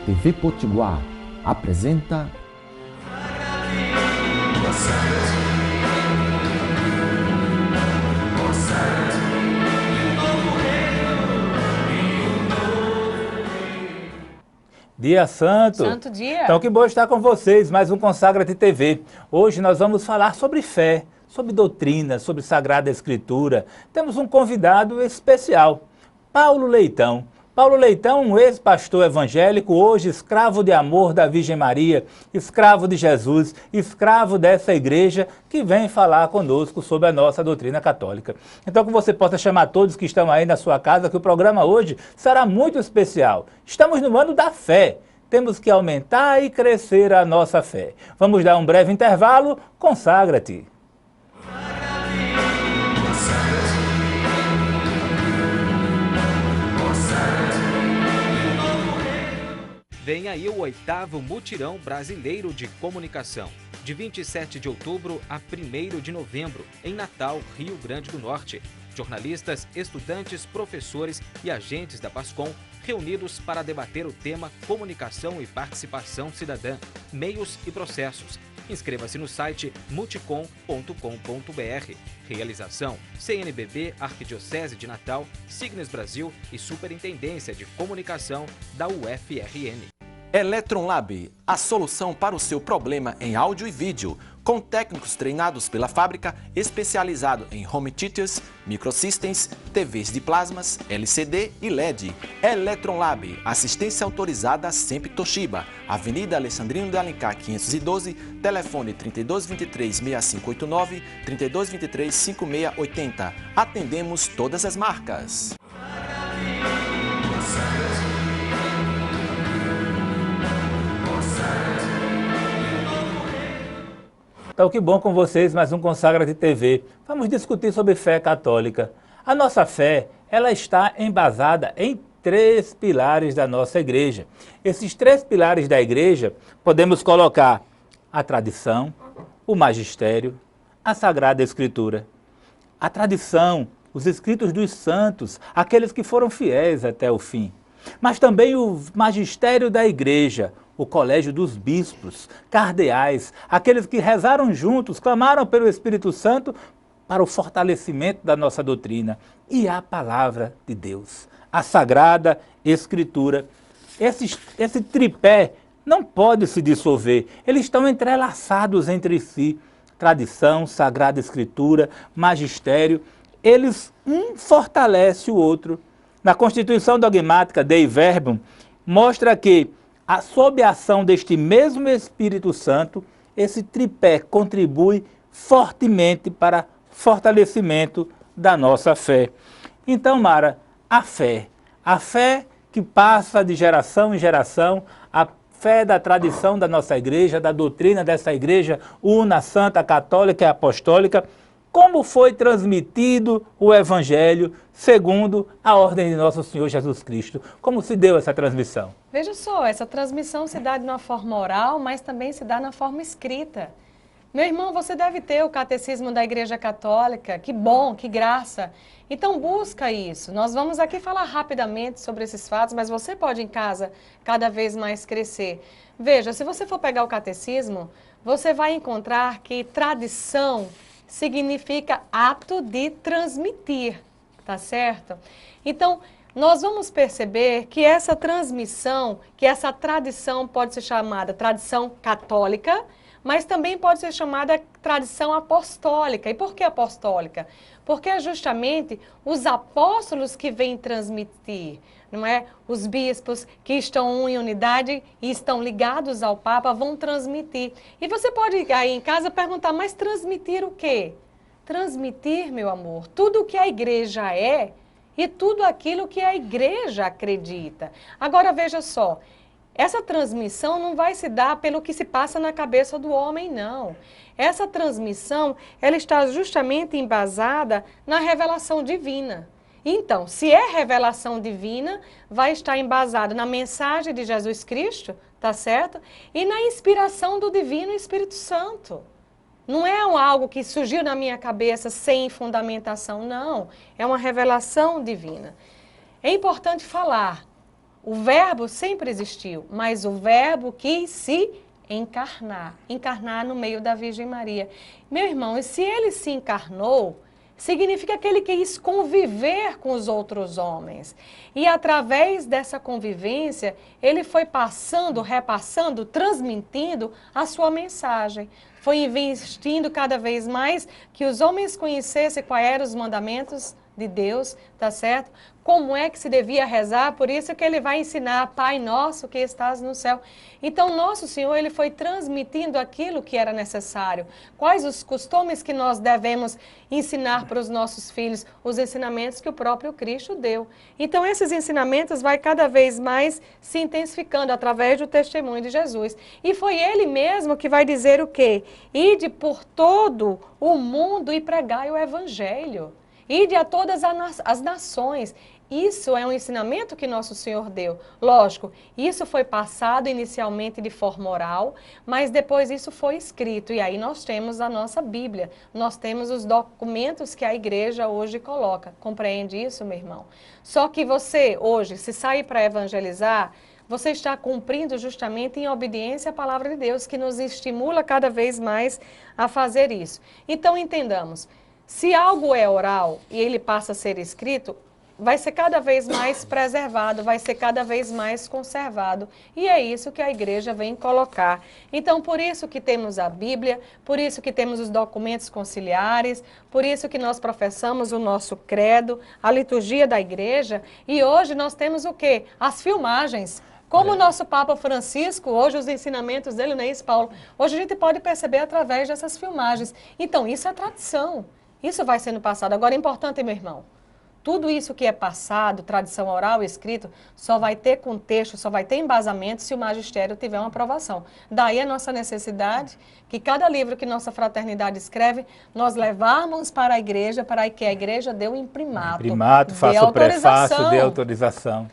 TV Potiguar apresenta Dia Santo. Santo dia. Então que bom estar com vocês, mais um Consagra-te TV. Hoje nós vamos falar sobre fé, sobre doutrina, sobre Sagrada Escritura. Temos um convidado especial, Paulo Leitão. Paulo Leitão, um ex-pastor evangélico, hoje escravo de amor da Virgem Maria, escravo de Jesus, escravo dessa igreja que vem falar conosco sobre a nossa doutrina católica. Então que você possa chamar todos que estão aí na sua casa, que o programa hoje será muito especial. Estamos no ano da fé. Temos que aumentar e crescer a nossa fé. Vamos dar um breve intervalo. Consagra-te. Vem aí o 8º Mutirão Brasileiro de Comunicação, de 27 de outubro a 1º de novembro, em Natal, Rio Grande do Norte. Jornalistas, estudantes, professores e agentes da PASCOM reunidos para debater o tema Comunicação e Participação Cidadã, Meios e Processos. Inscreva-se no site multicom.com.br. Realização: CNBB, Arquidiocese de Natal, Signes Brasil e Superintendência de Comunicação da UFRN. Electron Lab, a solução para o seu problema em áudio e vídeo, com técnicos treinados pela fábrica, especializado em home theaters, microsystems, TVs de plasmas, LCD e LED. Electron Lab, assistência autorizada sempre Toshiba, Avenida Alessandrino de Alencar 512, telefone 3223-6589, 3223-5680. Atendemos todas as marcas. Então que bom com vocês, mais um Consagra-te TV. Vamos discutir sobre fé católica. A nossa fé, ela está embasada em 3 pilares da nossa igreja. Esses 3 pilares da igreja, podemos colocar a tradição, o magistério, a Sagrada Escritura. A tradição, os escritos dos santos, aqueles que foram fiéis até o fim. Mas também o magistério da igreja, o colégio dos bispos, cardeais, aqueles que rezaram juntos, clamaram pelo Espírito Santo para o fortalecimento da nossa doutrina. E a palavra de Deus, a Sagrada Escritura. Esse tripé não pode se dissolver, eles estão entrelaçados entre si. Tradição, Sagrada Escritura, magistério, eles um fortalece o outro. Na Constituição Dogmática Dei Verbum, mostra que, sob a ação deste mesmo Espírito Santo, esse tripé contribui fortemente para fortalecimento da nossa fé. Então, Mara, a fé que passa de geração em geração, a fé da tradição da nossa igreja, da doutrina dessa igreja una, santa, católica e apostólica, como foi transmitido o Evangelho segundo a ordem de nosso Senhor Jesus Cristo? Como se deu essa transmissão? Veja só, essa transmissão se dá de uma forma oral, mas também se dá na forma escrita. Meu irmão, você deve ter o Catecismo da Igreja Católica, que bom, que graça. Então busca isso. Nós vamos aqui falar rapidamente sobre esses fatos, mas você pode em casa cada vez mais crescer. Veja, se você for pegar o Catecismo, você vai encontrar que tradição significa ato de transmitir, tá certo? Então, nós vamos perceber que essa transmissão, que essa tradição pode ser chamada tradição católica, mas também pode ser chamada tradição apostólica. E por que apostólica? Porque é justamente os apóstolos que vêm transmitir, não é? Os bispos que estão em unidade e estão ligados ao Papa vão transmitir. E você pode aí em casa perguntar, mas transmitir o quê? Transmitir, meu amor, tudo o que a igreja é e tudo aquilo que a igreja acredita. Agora veja só, essa transmissão não vai se dar pelo que se passa na cabeça do homem, não. Essa transmissão, ela está justamente embasada na revelação divina. Então, se é revelação divina, vai estar embasada na mensagem de Jesus Cristo, tá certo? E na inspiração do Divino Espírito Santo. Não é algo que surgiu na minha cabeça sem fundamentação, não. É uma revelação divina. É importante falar, O verbo sempre existiu, mas o verbo quis se encarnar no meio da Virgem Maria. Meu irmão, e se ele se encarnou, significa que ele quis conviver com os outros homens. E através dessa convivência, ele foi passando, repassando, transmitindo a sua mensagem. Foi investindo cada vez mais que os homens conhecessem quais eram os mandamentos de Deus, tá certo? Como é que se devia rezar, por isso que ele vai ensinar, Pai Nosso que estás no céu. Então, nosso Senhor, ele foi transmitindo aquilo que era necessário. Quais os costumes que nós devemos ensinar para os nossos filhos, os ensinamentos que o próprio Cristo deu. Então, esses ensinamentos vai cada vez mais se intensificando através do testemunho de Jesus. E foi ele mesmo que vai dizer o quê? Ide por todo o mundo e pregai o Evangelho. Ide a todas as nações. Isso é um ensinamento que nosso Senhor deu. Lógico, isso foi passado inicialmente de forma oral, mas depois isso foi escrito. E aí nós temos a nossa Bíblia, nós temos os documentos que a igreja hoje coloca. Compreende isso, meu irmão? Só que você, hoje, se sair para evangelizar, você está cumprindo justamente em obediência à palavra de Deus, que nos estimula cada vez mais a fazer isso. Então, entendamos. Se algo é oral e ele passa a ser escrito, vai ser cada vez mais preservado, vai ser cada vez mais conservado. E é isso que a igreja vem colocar. Então, por isso que temos a Bíblia, por isso que temos os documentos conciliares, por isso que nós professamos o nosso credo, a liturgia da igreja. E hoje nós temos o quê? As filmagens. Como o nosso Papa Francisco, hoje os ensinamentos dele, não é isso, Paulo? Hoje a gente pode perceber através dessas filmagens. Então, isso é tradição. Isso vai sendo passado. Agora, é importante, meu irmão, tudo isso que é passado, tradição oral e escrito, só vai ter contexto, só vai ter embasamento se o magistério tiver uma aprovação. Daí a nossa necessidade que cada livro que nossa fraternidade escreve, nós levarmos para a igreja, para que a igreja dê o imprimato. Imprimato, faça o prefácio, dê autorização.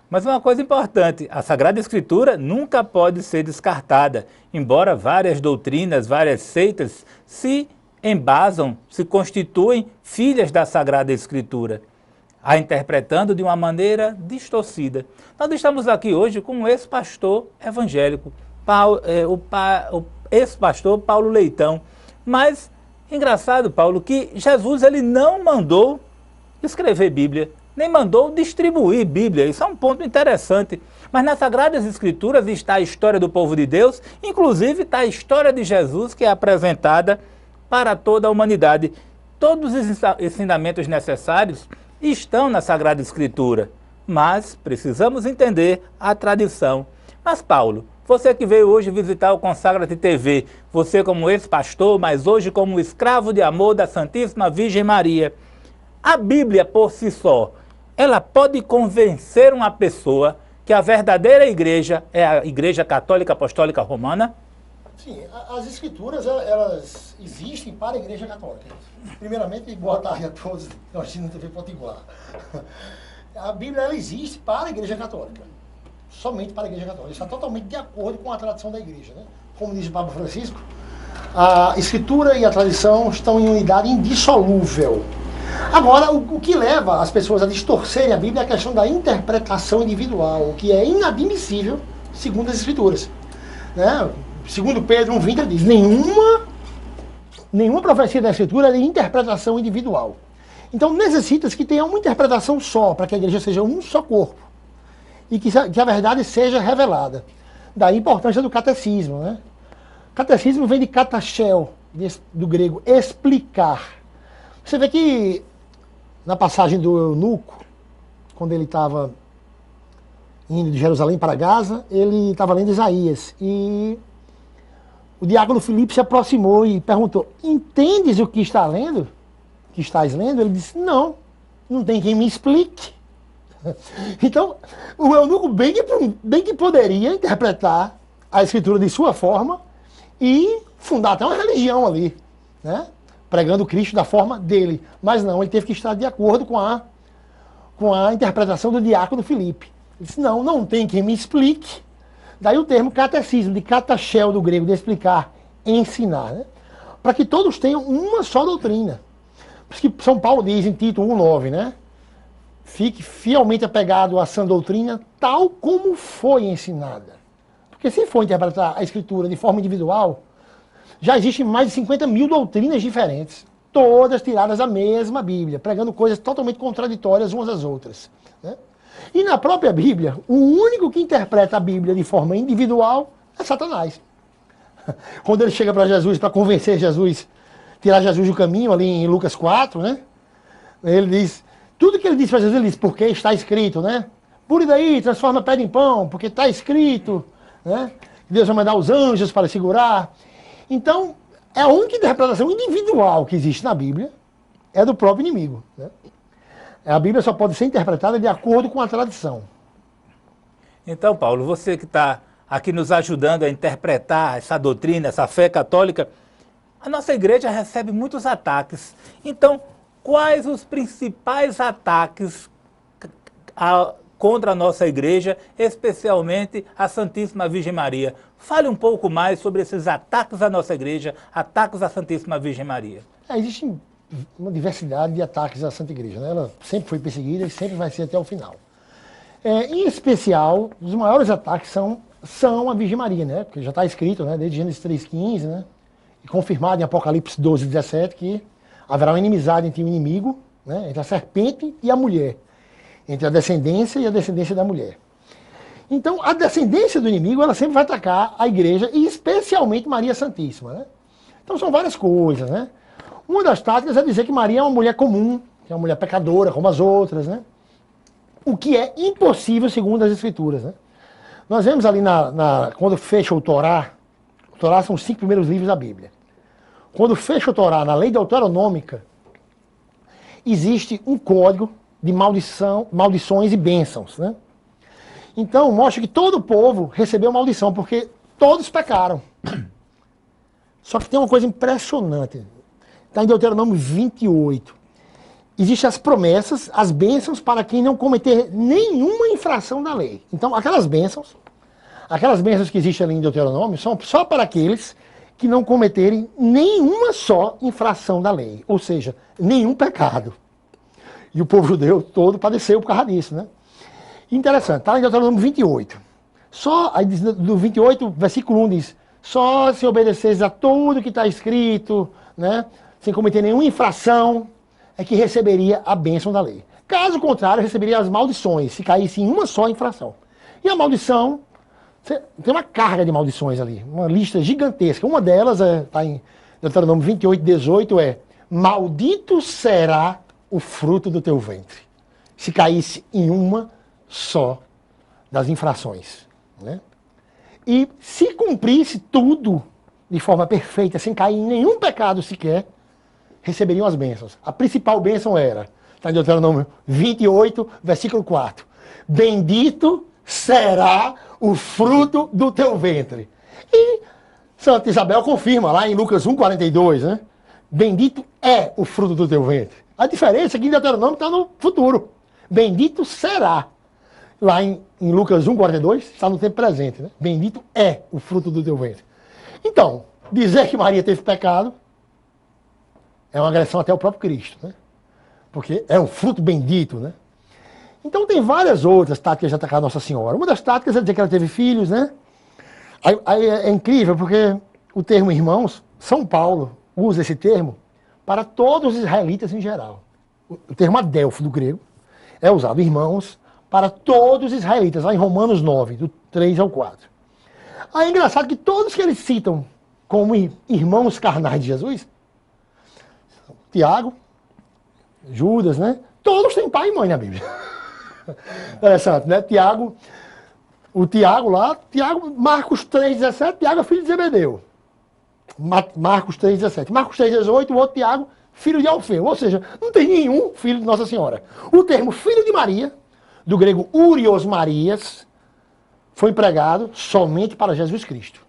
Mas uma coisa importante, a Sagrada Escritura nunca pode ser descartada, embora várias doutrinas, várias seitas se embasam, se constituem filhas da Sagrada Escritura, a interpretando de uma maneira distorcida. Nós estamos aqui hoje com um ex-pastor evangélico, o ex-pastor Paulo Leitão. Mas, engraçado, Paulo, que Jesus ele não mandou escrever Bíblia, nem mandou distribuir Bíblia. Isso é um ponto interessante. Mas nas Sagradas Escrituras está a história do povo de Deus, inclusive está a história de Jesus que é apresentada para toda a humanidade. Todos os ensinamentos necessários estão na Sagrada Escritura, mas precisamos entender a tradição. Mas Paulo, você que veio hoje visitar o Consagra-te TV, você como ex-pastor, mas hoje como escravo de amor da Santíssima Virgem Maria, a Bíblia por si só, ela pode convencer uma pessoa que a verdadeira igreja é a Igreja Católica Apostólica Romana? Sim, as escrituras, elas existem para a Igreja Católica. Primeiramente, boa tarde a todos, nós na TV Potiguar. A Bíblia, ela existe para a Igreja Católica. Somente para a Igreja Católica. Está totalmente de acordo com a tradição da Igreja, né? Como diz o Papa Francisco, a Escritura e a tradição estão em unidade indissolúvel. Agora, o que leva as pessoas a distorcerem a Bíblia é a questão da interpretação individual, o que é inadmissível segundo as Escrituras, né? Segundo Pedro 1,20, ele diz, nenhuma profecia da Escritura é de interpretação individual. Então necessita-se que tenha uma interpretação só, para que a igreja seja um só corpo. E que a verdade seja revelada. Daí a importância do catecismo, né? Catecismo vem de katachel, do grego explicar. Você vê que na passagem do eunuco, quando ele estava indo de Jerusalém para Gaza, ele estava lendo Isaías. E o diácono Filipe se aproximou e perguntou, entendes o que está lendo? Que estás lendo? Ele disse, não tem quem me explique. Então, o eunuco bem que poderia interpretar a Escritura de sua forma e fundar até uma religião ali, né? Pregando Cristo da forma dele. Mas não, ele teve que estar de acordo com a interpretação do diácono Filipe. Ele disse, não tem quem me explique. Daí o termo catecismo, de katachel do grego, de explicar, ensinar, né? Para que todos tenham uma só doutrina. Por isso que São Paulo diz em Tito 1,9, né? fique fielmente apegado à sã doutrina, tal como foi ensinada. Porque se for interpretar a Escritura de forma individual, já existem mais de 50 mil doutrinas diferentes, todas tiradas da mesma Bíblia, pregando coisas totalmente contraditórias umas às outras, né? E na própria Bíblia, o único que interpreta a Bíblia de forma individual é Satanás. Quando ele chega para Jesus, para convencer Jesus, tirar Jesus do caminho, ali em Lucas 4, né? Ele diz, tudo que ele diz para Jesus, ele diz, porque está escrito, né? Por daí, transforma pedra em pão, porque está escrito, né? Deus vai mandar os anjos para segurar. Então, é a única interpretação individual que existe na Bíblia, é do próprio inimigo, né? A Bíblia só pode ser interpretada de acordo com a tradição. Então, Paulo, você que está aqui nos ajudando a interpretar essa doutrina, essa fé católica, a nossa igreja recebe muitos ataques. Então, quais os principais ataques contra a nossa igreja, especialmente a Santíssima Virgem Maria? Fale um pouco mais sobre esses ataques à nossa igreja, ataques à Santíssima Virgem Maria. Existe uma diversidade de ataques à Santa Igreja, né? Ela sempre foi perseguida e sempre vai ser até o final. Em especial, os maiores ataques são a Virgem Maria, né? Porque já está escrito, né, desde Gênesis 3,15, né? E confirmado em Apocalipse 12,17, que haverá uma inimizade entre o inimigo, né, entre a serpente e a mulher, entre a descendência e a descendência da mulher. Então, a descendência do inimigo, ela sempre vai atacar a igreja, e especialmente Maria Santíssima, né? Então, são várias coisas, né? Uma das táticas é dizer que Maria é uma mulher comum, que é uma mulher pecadora, como as outras, né? O que é impossível segundo as Escrituras, né? Nós vemos ali quando fecha o Torá são os 5 primeiros livros da Bíblia. Quando fecha o Torá, na lei deuteronômica, existe um código de maldições e bênçãos, né? Então, mostra que todo o povo recebeu maldição, porque todos pecaram. Só que tem uma coisa impressionante. Está em Deuteronômio 28. Existem as promessas, as bênçãos para quem não cometer nenhuma infração da lei. Então, aquelas bênçãos que existem ali em Deuteronômio são só para aqueles que não cometerem nenhuma só infração da lei. Ou seja, nenhum pecado. E o povo judeu todo padeceu por causa disso, né? Interessante, está em Deuteronômio 28. Só, aí do 28, versículo 1 diz, só se obedeceres a tudo que está escrito, né, sem cometer nenhuma infração, é que receberia a bênção da lei. Caso contrário, receberia as maldições, se caísse em uma só infração. E a maldição, tem uma carga de maldições ali, uma lista gigantesca. Uma delas, está em Deuteronômio 28, 18, maldito será o fruto do teu ventre, se caísse em uma só das infrações, né? E se cumprisse tudo de forma perfeita, sem cair em nenhum pecado sequer, receberiam as bênçãos. A principal bênção está em Deuteronômio 28, versículo 4. Bendito será o fruto do teu ventre. E Santa Isabel confirma lá em Lucas 1,42, né? Bendito é o fruto do teu ventre. A diferença é que em Deuteronômio está no futuro. Bendito será. Lá em Lucas 1,42 está no tempo presente, né? Bendito é o fruto do teu ventre. Então, dizer que Maria teve pecado é uma agressão até ao próprio Cristo, né? Porque é um fruto bendito, né? Então tem várias outras táticas de atacar Nossa Senhora. Uma das táticas é dizer que ela teve filhos, né? Aí é incrível porque o termo irmãos, São Paulo usa esse termo para todos os israelitas em geral. O termo adelfo do grego é usado, irmãos, para todos os israelitas, lá em Romanos 9, do 3 ao 4. Aí é engraçado que todos que eles citam como irmãos carnais de Jesus, Tiago, Judas, né? Todos têm pai e mãe na Bíblia. Interessante, né? Marcos 3,17, Tiago é filho de Zebedeu. Marcos 3,17. Marcos 3,18, o outro Tiago, filho de Alfeu. Ou seja, não tem nenhum filho de Nossa Senhora. O termo filho de Maria, do grego Urios Marias, foi empregado somente para Jesus Cristo.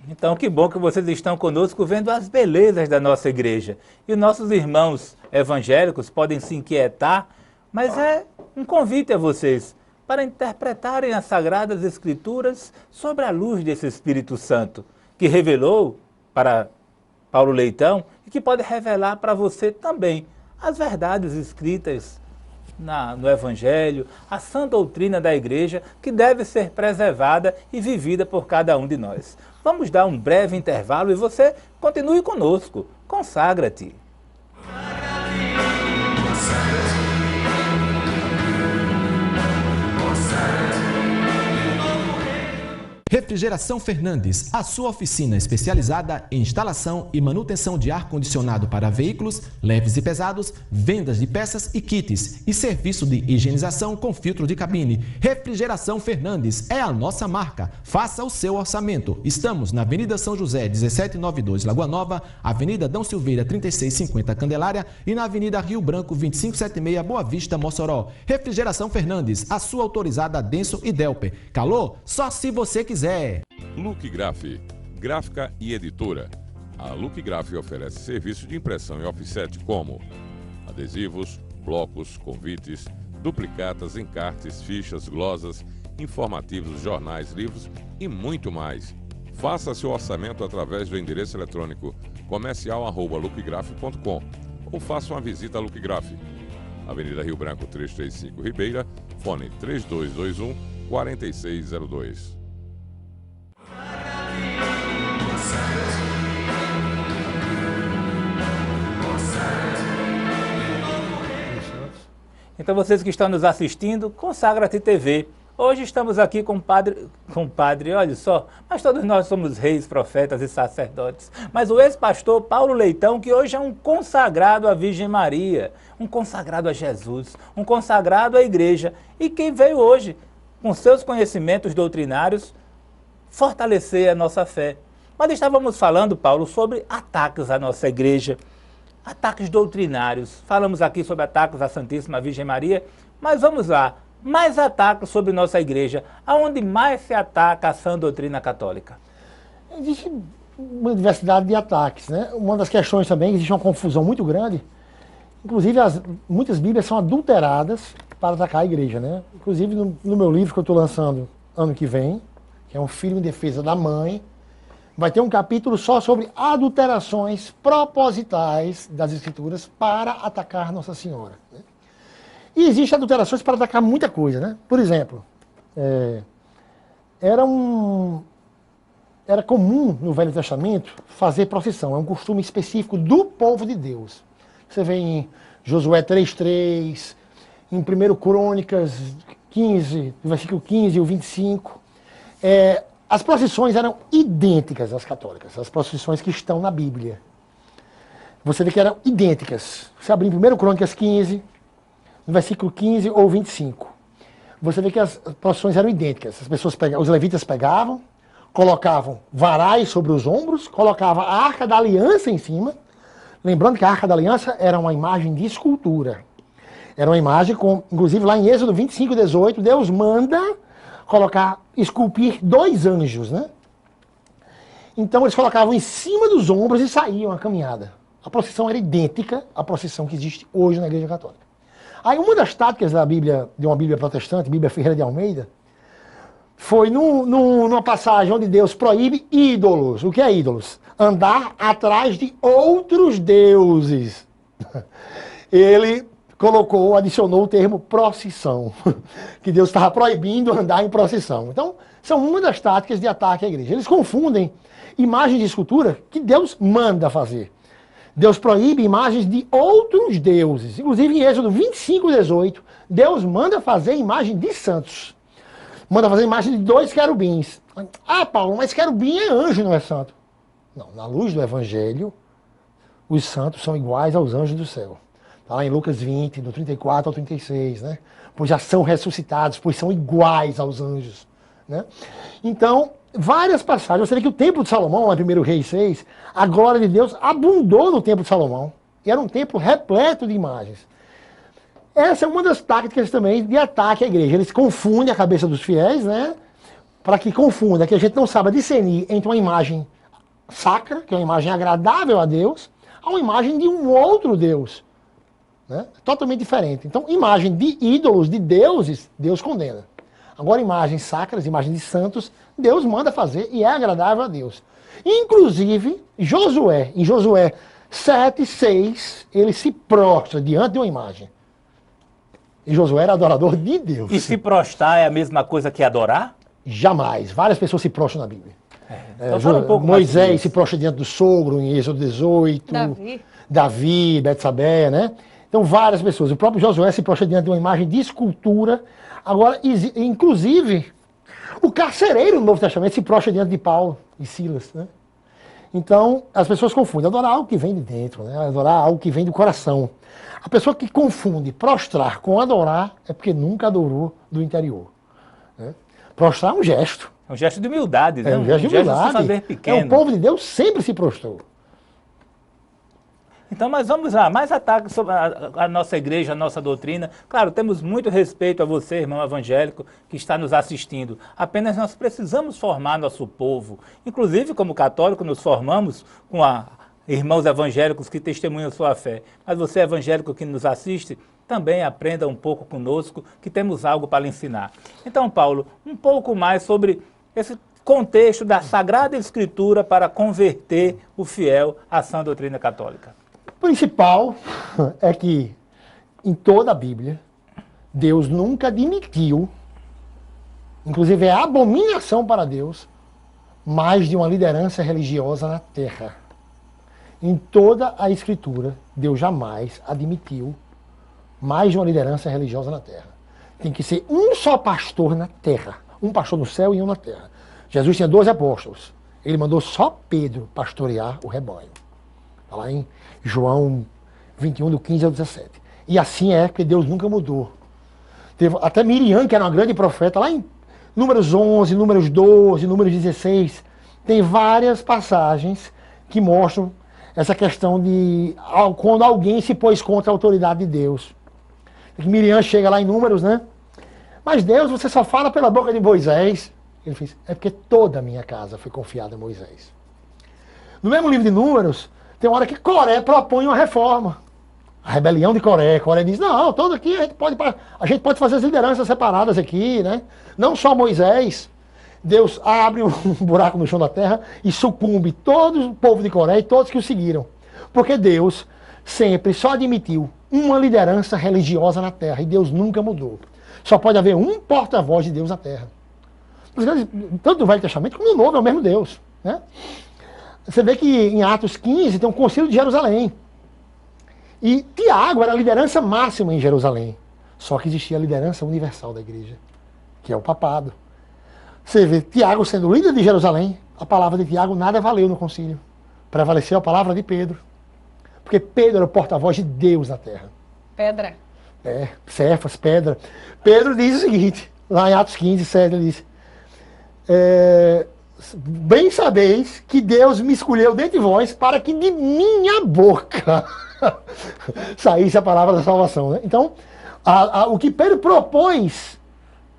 Então, que bom que vocês estão conosco vendo as belezas da nossa igreja. E nossos irmãos evangélicos podem se inquietar, mas é um convite a vocês para interpretarem as Sagradas Escrituras sob a luz desse Espírito Santo, que revelou para Paulo Leitão e que pode revelar para você também as verdades escritas no Evangelho, a sã doutrina da igreja que deve ser preservada e vivida por cada um de nós. Vamos dar um breve intervalo e você continue conosco. Consagra-te. Refrigeração Fernandes, a sua oficina especializada em instalação e manutenção de ar-condicionado para veículos leves e pesados, vendas de peças e kits e serviço de higienização com filtro de cabine. Refrigeração Fernandes é a nossa marca. Faça o seu orçamento. Estamos na Avenida São José, 1792, Lagoa Nova, Avenida Dom Silveira, 3650, Candelária e na Avenida Rio Branco, 2576, Boa Vista, Mossoró. Refrigeração Fernandes, a sua autorizada Denso e Delper. Calor? Só se você quiser. Look Graph, gráfica e editora. A Look Graph oferece serviço de impressão e offset como adesivos, blocos, convites, duplicatas, encartes, fichas, glosas, informativos, jornais, livros e muito mais. Faça seu orçamento através do endereço eletrônico comercial@lookgraph.com ou faça uma visita à Look Graph. Avenida Rio Branco 335 Ribeira, fone 3221 4602. Então vocês que estão nos assistindo, Consagra-te TV. Hoje estamos aqui com o padre, olha só, mas todos nós somos reis, profetas e sacerdotes. Mas o ex-pastor Paulo Leitão, que hoje é um consagrado à Virgem Maria, um consagrado a Jesus, um consagrado à igreja, e quem veio hoje, com seus conhecimentos doutrinários, fortalecer a nossa fé. Mas estávamos falando, Paulo, sobre ataques à nossa igreja, ataques doutrinários. Falamos aqui sobre ataques à Santíssima Virgem Maria, mas vamos lá. Mais ataques sobre nossa igreja. Aonde mais se ataca a sã doutrina católica? Existe uma diversidade de ataques, né? Uma das questões também, existe uma confusão muito grande. Inclusive, muitas bíblias são adulteradas para atacar a igreja, né? Inclusive, no meu livro que eu estou lançando ano que vem, que é um filho em defesa da mãe, vai ter um capítulo só sobre adulterações propositais das Escrituras para atacar Nossa Senhora, né? E existem adulterações para atacar muita coisa, né? Por exemplo, era comum no Velho Testamento fazer procissão, é um costume específico do povo de Deus. Você vê em Josué 3:3, em 1 Crônicas 15, versículo 15 e o 25. As procissões eram idênticas às católicas, as procissões que estão na Bíblia. Você vê que eram idênticas. Você abre em 1 Crônicas 15, no versículo 15 ou 25. Você vê que as procissões eram idênticas. Os levitas pegavam, colocavam varais sobre os ombros, colocavam a Arca da Aliança em cima. Lembrando que a Arca da Aliança era uma imagem de escultura. Era uma imagem com, inclusive lá em Êxodo 25:18, Deus manda esculpir 2 anjos, né? Então eles colocavam em cima dos ombros e saíam a caminhada. A procissão era idêntica à procissão que existe hoje na Igreja Católica. Aí uma das táticas da Bíblia, de uma Bíblia protestante, Bíblia Ferreira de Almeida, foi numa passagem onde Deus proíbe ídolos. O que é ídolos? Andar atrás de outros deuses. Ele adicionou o termo procissão, que Deus estava proibindo andar em procissão. Então, são uma das táticas de ataque à igreja. Eles confundem imagens de escultura que Deus manda fazer. Deus proíbe imagens de outros deuses. Inclusive, em Êxodo 25:18, Deus manda fazer imagem de santos. Manda fazer imagem de 2 querubins. Ah, Paulo, mas querubim é anjo, não é santo. Não, na luz do Evangelho, os santos são iguais aos anjos do céu. Está lá em Lucas 20, do 34 ao 36, né? Pois já são ressuscitados, pois são iguais aos anjos, né? Então, várias passagens. Você vê que o templo de Salomão, lá em 1 Reis 6, a glória de Deus abundou no templo de Salomão. E era um templo repleto de imagens. Essa é uma das táticas também de ataque à igreja. Eles confundem a cabeça dos fiéis, né? Para que confunda, que a gente não saiba discernir entre uma imagem sacra, que é uma imagem agradável a Deus, a uma imagem de um outro Deus, né? Totalmente diferente. Então, imagem de ídolos, de deuses, Deus condena. Agora, imagens sacras, imagens de santos, Deus manda fazer e é agradável a Deus. Inclusive, em Josué 7:6, ele se prostra diante de uma imagem. E Josué era adorador de Deus. E se prostrar é a mesma coisa que adorar? Jamais. Várias pessoas se prostram na Bíblia. Então fala um pouco mais Moisés sobre se isso. prostra diante do sogro, em Êxodo 18. Davi, Betsabé, né? Então, várias pessoas. O próprio Josué se prostra diante de uma imagem de escultura. Agora, inclusive, o carcereiro no Novo Testamento se prostra diante de Paulo e Silas, né? Então, as pessoas confundem. Adorar algo que vem de dentro, né? Adorar algo que vem do coração. A pessoa que confunde prostrar com adorar é porque nunca adorou do interior, né? Prostrar é um gesto. É um gesto de humildade, né? É um gesto de humildade. se fazer pequeno. O povo de Deus sempre se prostrou. Então, mas vamos lá, mais ataques sobre a nossa igreja, a nossa doutrina. Claro, temos muito respeito a você, irmão evangélico, que está nos assistindo. Apenas nós precisamos formar nosso povo. Inclusive, como católico, nos formamos com irmãos evangélicos que testemunham sua fé. Mas você, evangélico que nos assiste, também aprenda um pouco conosco, que temos algo para lhe ensinar. Então, Paulo, um pouco mais sobre esse contexto da Sagrada Escritura para converter o fiel à sã doutrina católica. O principal é que, em toda a Bíblia, Deus nunca admitiu, inclusive é abominação para Deus, mais de uma liderança religiosa na terra. Em toda a Escritura, Deus jamais admitiu mais de uma liderança religiosa na terra. Tem que ser um só pastor na terra. Um pastor no céu e um na terra. Jesus tinha 12 apóstolos. Ele mandou só Pedro pastorear o rebanho. Está lá em João 21, do 15 ao 17. E assim é, porque Deus nunca mudou. Teve até Miriam, que era uma grande profeta, lá em Números 11, Números 12, Números 16, tem várias passagens que mostram essa questão de quando alguém se pôs contra a autoridade de Deus. Miriam chega lá em Números, né? Mas Deus, você só fala pela boca de Moisés. Ele fez, é porque toda a minha casa foi confiada a Moisés. No mesmo livro de Números, tem uma hora que Coré propõe uma reforma. A rebelião de Coré. Coré diz, não, todo aqui a gente pode fazer as lideranças separadas aqui, né? Não só Moisés. Deus abre um buraco no chão da terra e sucumbe todo o povo de Coré e todos que o seguiram. Porque Deus sempre só admitiu uma liderança religiosa na terra e Deus nunca mudou. Só pode haver um porta-voz de Deus na terra. Tanto no Velho Testamento como no Novo é o mesmo Deus, né? Você vê que em Atos 15 tem um concílio de Jerusalém. E Tiago era a liderança máxima em Jerusalém. Só que existia a liderança universal da igreja, que é o papado. Você vê Tiago sendo líder de Jerusalém, a palavra de Tiago nada valeu no concílio. Prevaleceu a palavra de Pedro. Porque Pedro era o porta-voz de Deus na terra. Pedra. Cefas, pedra. Pedro diz o seguinte, lá em Atos 15, 7, ele diz, bem sabeis que Deus me escolheu dentre vós para que de minha boca saísse a palavra da salvação, né? Então, o que Pedro propôs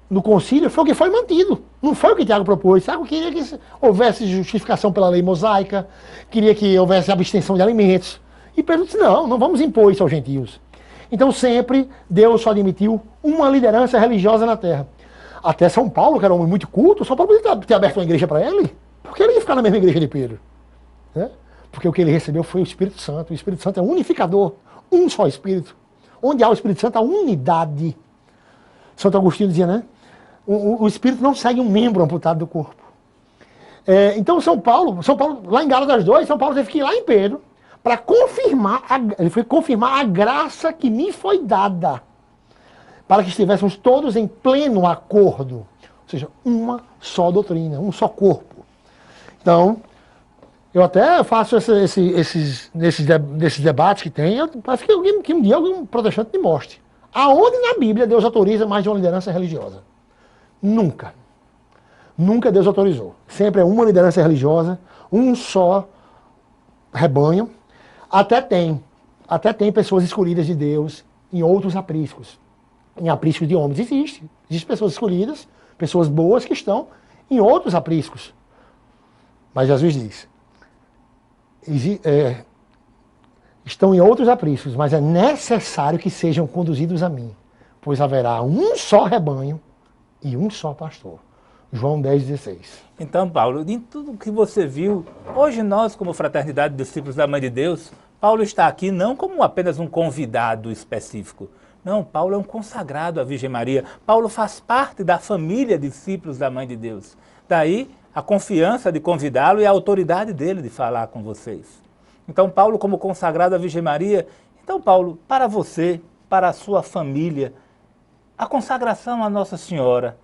no concílio foi o que foi mantido. Não foi o que Tiago propôs. Tiago queria que houvesse justificação pela lei mosaica, queria que houvesse abstenção de alimentos. E Pedro disse, não vamos impor isso aos gentios. Então sempre Deus só admitiu uma liderança religiosa na terra. Até São Paulo, que era um homem muito culto, São Paulo podia ter aberto uma igreja para ele. Por que ele ia ficar na mesma igreja de Pedro? Né? Porque o que ele recebeu foi o Espírito Santo. O Espírito Santo é unificador, um só Espírito. Onde há o Espírito Santo, há unidade. Santo Agostinho dizia, né? O Espírito não segue um membro amputado do corpo. Então São Paulo, lá em Gálatas 2, São Paulo teve que ir lá em Pedro para confirmar, ele foi confirmar a graça que me foi dada, para que estivéssemos todos em pleno acordo. Ou seja, uma só doutrina, um só corpo. Então, eu até faço esses debates que tem, parece que um dia algum protestante me mostre. Aonde na Bíblia Deus autoriza mais de uma liderança religiosa? Nunca. Nunca Deus autorizou. Sempre é uma liderança religiosa, um só rebanho. Até tem pessoas escolhidas de Deus em outros apriscos. Em apriscos de homens existem pessoas escolhidas, pessoas boas que estão em outros apriscos. Mas Jesus diz, estão em outros apriscos, mas é necessário que sejam conduzidos a mim, pois haverá um só rebanho e um só pastor. João 10,16. Então, Paulo, em tudo que você viu, hoje nós, como Fraternidade de Discípulos da Mãe de Deus, Paulo está aqui não como apenas um convidado específico, Não, Paulo é um consagrado à Virgem Maria. Paulo faz parte da família discípulos da Mãe de Deus. Daí a confiança de convidá-lo e a autoridade dele de falar com vocês. Então, Paulo, como consagrado à Virgem Maria, então, Paulo, para você, para a sua família, a consagração à Nossa Senhora,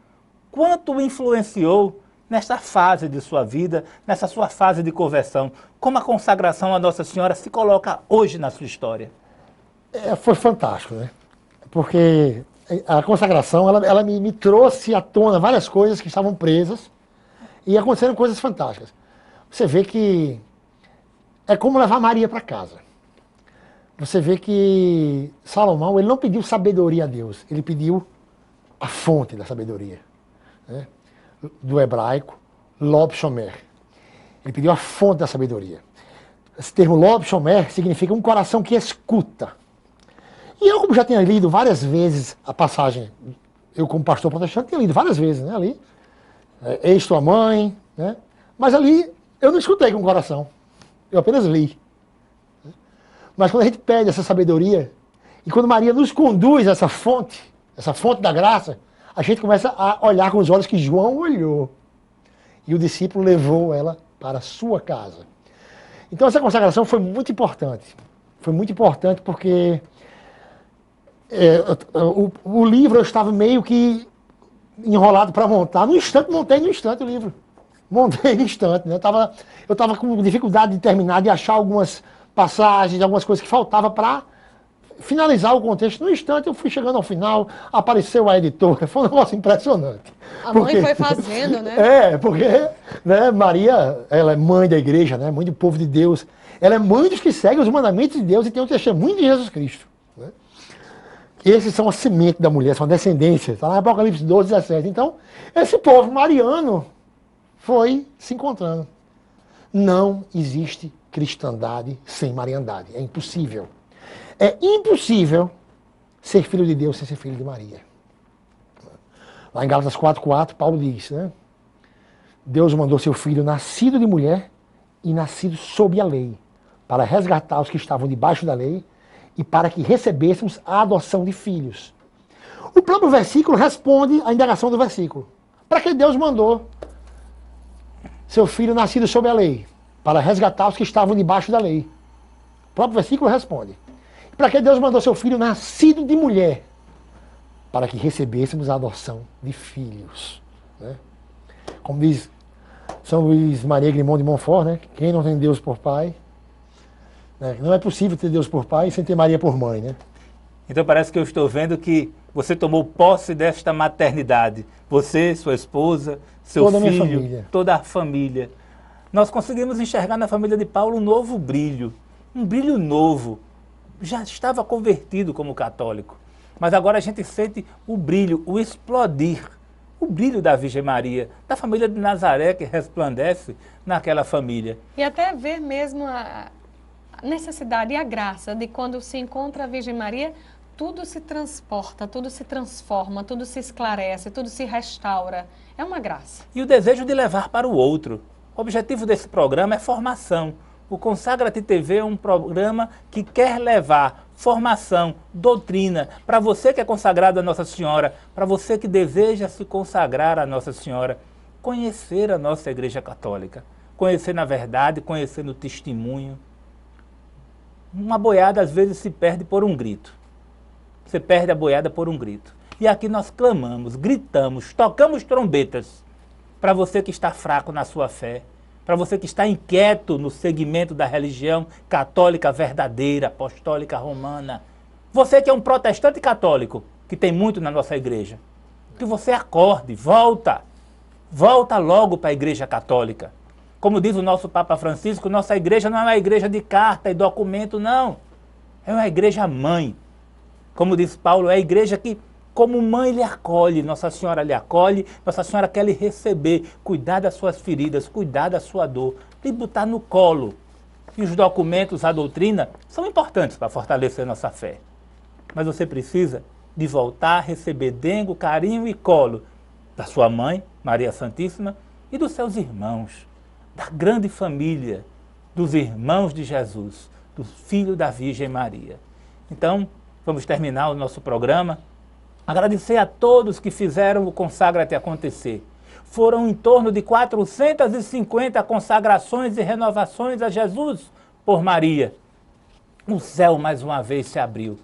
quanto o influenciou nesta fase de sua vida, nessa sua fase de conversão? Como a consagração à Nossa Senhora se coloca hoje na sua história? Foi fantástico, né? Porque a consagração, ela me trouxe à tona várias coisas que estavam presas e aconteceram coisas fantásticas. Você vê que é como levar Maria para casa. Você vê que Salomão, ele não pediu sabedoria a Deus, ele pediu a fonte da sabedoria, né? Do hebraico, Lob Shomer. Ele pediu a fonte da sabedoria. Esse termo Lob Shomer significa um coração que escuta. E eu, como já tinha lido várias vezes a passagem, eu como pastor protestante tinha lido várias vezes, né, ali, eis tua mãe, né, mas ali eu não escutei com o coração, eu apenas li. Mas quando a gente pede essa sabedoria, e quando Maria nos conduz a essa fonte da graça, a gente começa a olhar com os olhos que João olhou. E o discípulo levou ela para a sua casa. Então essa consagração foi muito importante. Foi muito importante porque o livro eu estava meio que enrolado para montar. Montei no instante o livro. Montei no instante, né? Eu estava com dificuldade de terminar, de achar algumas passagens, algumas coisas que faltavam para finalizar o contexto. No instante eu fui chegando ao final, apareceu a editora, foi um negócio impressionante. Mãe foi fazendo, né? Porque né, Maria, ela é mãe da igreja, né, mãe do povo de Deus. Ela é mãe dos que seguem os mandamentos de Deus e tem o testemunho de Jesus Cristo. Né? Esses são a semente da mulher, são a descendência. Está lá em Apocalipse 12, 17. Então, esse povo mariano foi se encontrando. Não existe cristandade sem mariandade. É impossível. É impossível ser filho de Deus sem ser filho de Maria. Lá em Gálatas 4:4, Paulo diz, né? Deus mandou seu filho nascido de mulher e nascido sob a lei, para resgatar os que estavam debaixo da lei e para que recebêssemos a adoção de filhos. O próprio versículo responde à indagação do versículo. Para que Deus mandou seu filho nascido sob a lei? Para resgatar os que estavam debaixo da lei. O próprio versículo responde. Para que Deus mandou seu filho nascido de mulher? Para que recebêssemos a adoção de filhos. Né? Como diz São Luís Maria Grimond de Montfort, né? Quem não tem Deus por pai, né? Não é possível ter Deus por pai sem ter Maria por mãe. Né? Então parece que eu estou vendo que você tomou posse desta maternidade. Você, sua esposa, seu toda filho, a minha família. Toda a família. Nós conseguimos enxergar na família de Paulo um novo brilho. Um brilho novo. Já estava convertido como católico. Mas agora a gente sente o brilho, o explodir. O brilho da Virgem Maria, da família de Nazaré que resplandece naquela família. E até ver mesmo a necessidade e a graça de quando se encontra a Virgem Maria, tudo se transporta, tudo se transforma, tudo se esclarece, tudo se restaura. É uma graça. E o desejo de levar para o outro. O objetivo desse programa é formação. O Consagra-te TV é um programa que quer levar formação, doutrina, para você que é consagrado a Nossa Senhora, para você que deseja se consagrar a Nossa Senhora, conhecer a nossa Igreja Católica, conhecer na verdade, conhecer no testemunho. Uma boiada às vezes se perde por um grito. Você perde a boiada por um grito. E aqui nós clamamos, gritamos, tocamos trombetas para você que está fraco na sua fé, para você que está inquieto no segmento da religião católica verdadeira, apostólica romana. Você que é um protestante católico, que tem muito na nossa igreja. Que você acorde, volta logo para a Igreja Católica. Como diz o nosso Papa Francisco, nossa igreja não é uma igreja de carta e documento, não. É uma igreja mãe. Como diz Paulo, é a igreja que, como mãe, lhe acolhe. Nossa Senhora lhe acolhe, Nossa Senhora quer lhe receber, cuidar das suas feridas, cuidar da sua dor, lhe botar no colo. E os documentos, a doutrina, são importantes para fortalecer nossa fé. Mas você precisa de voltar a receber dengo, carinho e colo da sua mãe, Maria Santíssima, e dos seus irmãos, da grande família, dos irmãos de Jesus, do Filho da Virgem Maria. Então, vamos terminar o nosso programa. Agradecer a todos que fizeram o Consagra-te acontecer. Foram em torno de 450 consagrações e renovações a Jesus por Maria. O céu mais uma vez se abriu.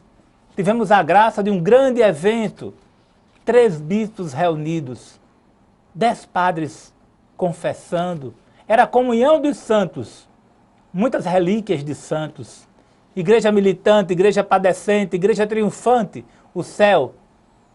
Tivemos a graça de um grande evento, 3 bispos reunidos, 10 padres confessando. Era a comunhão dos santos, muitas relíquias de santos. Igreja militante, igreja padecente, igreja triunfante. O céu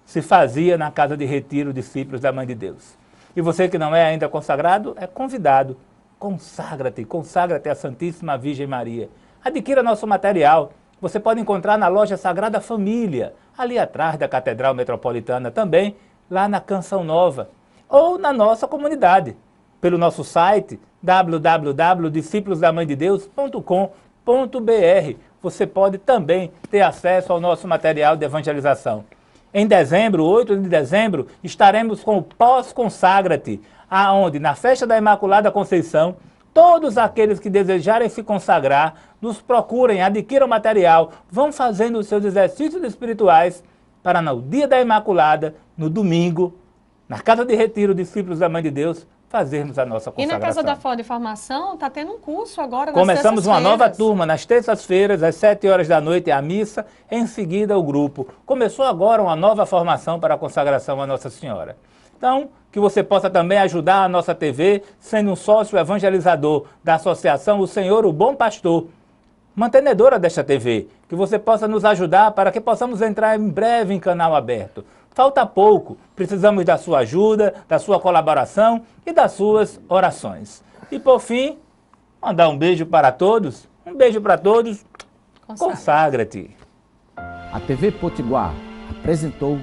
se fazia na casa de retiro, discípulos da Mãe de Deus. E você que não é ainda consagrado, é convidado. Consagra-te, consagra-te à Santíssima Virgem Maria. Adquira nosso material. Você pode encontrar na loja Sagrada Família, ali atrás da Catedral Metropolitana, também lá na Canção Nova. Ou na nossa comunidade, pelo nosso site www.discípulosdaMãeDeDeus.com.br. Você pode também ter acesso ao nosso material de evangelização. Em dezembro, 8 de dezembro, estaremos com o Pós-Consagra-te, aonde, na festa da Imaculada Conceição, todos aqueles que desejarem se consagrar, nos procurem, adquiram material, vão fazendo os seus exercícios espirituais para no dia da Imaculada, no domingo, na Casa de Retiro, discípulos da Mãe de Deus, fazermos a nossa consagração. E na Casa da Fó de Formação, está tendo um curso agora nas Começamos uma nova terças-feiras. turma nas terças-feiras, às 7 horas da noite, a missa, em seguida o grupo. Começou agora uma nova formação para a consagração a Nossa Senhora. Então, que você possa também ajudar a nossa TV, sendo um sócio evangelizador da Associação O Senhor, o Bom Pastor, mantenedora desta TV, que você possa nos ajudar para que possamos entrar em breve em canal aberto. Falta pouco, precisamos da sua ajuda, da sua colaboração e das suas orações. E por fim, mandar um beijo para todos, Consagra-te. consagra-te. A TV Potiguar apresentou